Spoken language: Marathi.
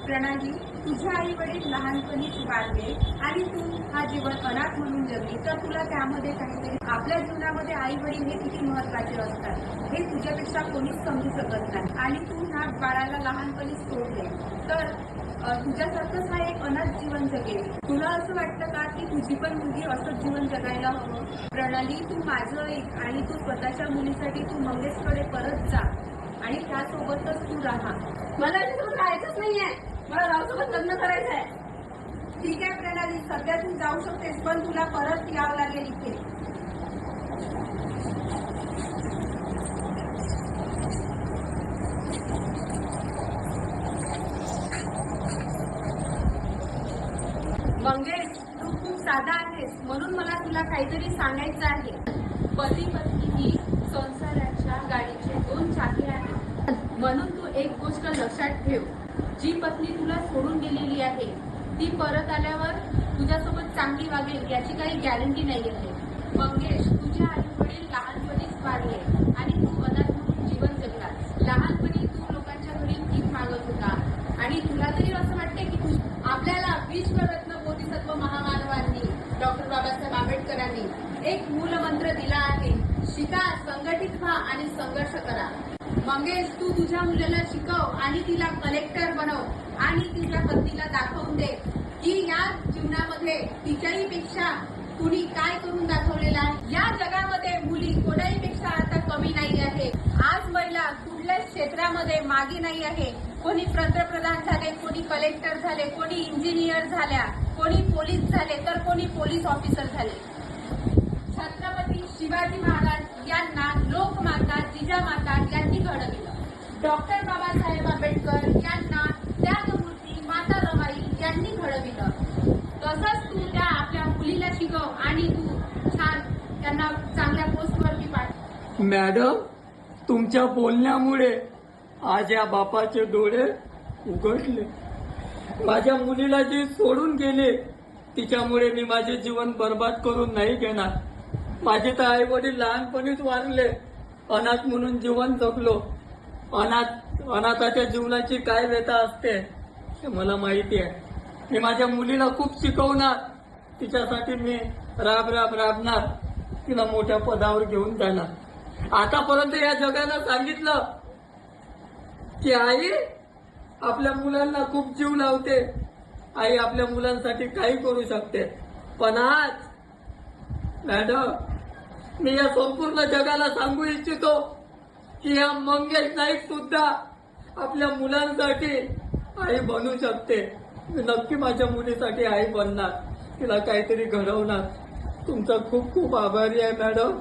प्रणाली, तुझे आई वडील लहानपणीच वारले आणि तू हा जीवन अनाथ म्हणून जगली, तर तुला त्यामध्ये काहीतरी आपल्या जीवनामध्ये आई वडील हे किती महत्वाचे असतात हे तुझ्यापेक्षा कोणीच समजू शकत नाही. आणि तू ह्या बाळाला लहानपणीच सोडले तर तुझ्यासारखंच हा एक अनाथ जीवन जगेल. तुला असं वाटतं का की तुझी पण मुलगी असंच जीवन जगायला हवं? प्रणाली, तू माझं ऐक आणि तू स्वतःच्या मुलीसाठी तू मंगेशकडे परत जा आणि त्यासोबतच तू राहा. मला तिथं राहायचंच नाहीये, मला रावसोबत लग्न करायचं आहे. ठीक आहे प्रणाली, सध्या तू जाऊ शकतेस, पण तुला परत यावं लागेल इथे. मंगेश, तू खूप साधा आहेस म्हणून मला तुला काहीतरी सांगायचं आहे. पती पत्नी ही संसाराच्या गाडीचे दोन चाके आहेत, म्हणून तू एक गोष्ट लक्षात ठेव. जी पत्नी तुला सोडून गेलेली आहे ती परत आल्यावर तुझ्यासोबत चांगली वागेल याची काही गॅरंटी नाही आहे. मंगेश, तुझे आई वडील लहानपणीच वारले आणि तू अनाथ म्हणून जीवन जगलास. लहानपणी तू लोकांच्या घरी भीक मागत होता आणि तुला तरी असं वाटते की तू आपल्याला विश्वरत्न बोधिसत्व महामानवांनी डॉक्टर बाबासाहेब आंबेडकरांनी एक मूलमंत्र दिला आहे, शिका, संघटित व्हा आणि संघर्ष करा. मंगेश, तू तुझ्या मुलाला शिकव आणि तिला कलेक्टर बनव आणि तुझ्या पत्नीला दाखवून दे की या जीवनामध्ये तिच्याही पेक्षा कुणी काय करून दाखवलेलं आहे. या जगामध्ये मुली कोणाहीपेक्षा आता कमी नाही आहे. आज महिला कुठल्याच क्षेत्रामध्ये मागे नाही आहे. कोणी पंतप्रधान झाले, कोणी कलेक्टर झाले, कोणी इंजिनियर झाल्या, कोणी पोलीस झाले, तर कोणी पोलीस ऑफिसर झाले. छत्रपती शिवाजी महाराज यांना लोकमाता जिजामाता यांनी घडविलं. डॉक्टर बाबासाहेब आंबेडकर यांना त्यागमूर्ती माता रमाई यांनी घडविलं. तसंच तू त्या आपल्या मुलीला शिकव आणि तू छान त्यांना चांगल्या पोस्टवरती पाठव. मॅडम, तुमच्या बोलण्यामुळे आज या बापाचे डोळे उघडले. माझ्या मुलीला जी सोडून गेले तिच्यामुळे मी माझे जीवन बर्बाद करून नाही घेणार. माझे तर आई वडील लहानपणीच वारले, अनाथ म्हणून जीवन जगलो. अनाथाच्या जीवनाची काय व्यथा असते हे मला माहिती आहे. मी माझ्या मुलीला खूप शिकवणार, तिच्यासाठी मी राबणार, तिला मोठ्या पदावर घेऊन जाणार. आतापर्यंत या जगाला सांगितलं की आई आपल्या मुलांना खूप जीव लावते, आई आपल्या मुलांसाठी काही करू शकते. पण आज मॅडम, मी या संपूर्ण जगाला सांगू इच्छितो की या मंगेश नाईक सुद्धा आपल्या मुलांसाठी आई बनू शकते. मी नक्की माझ्या मुलीसाठी आई बनणार, तिला काहीतरी घडवणार. तुमचा खूप खूप आभारी आहे मॅडम.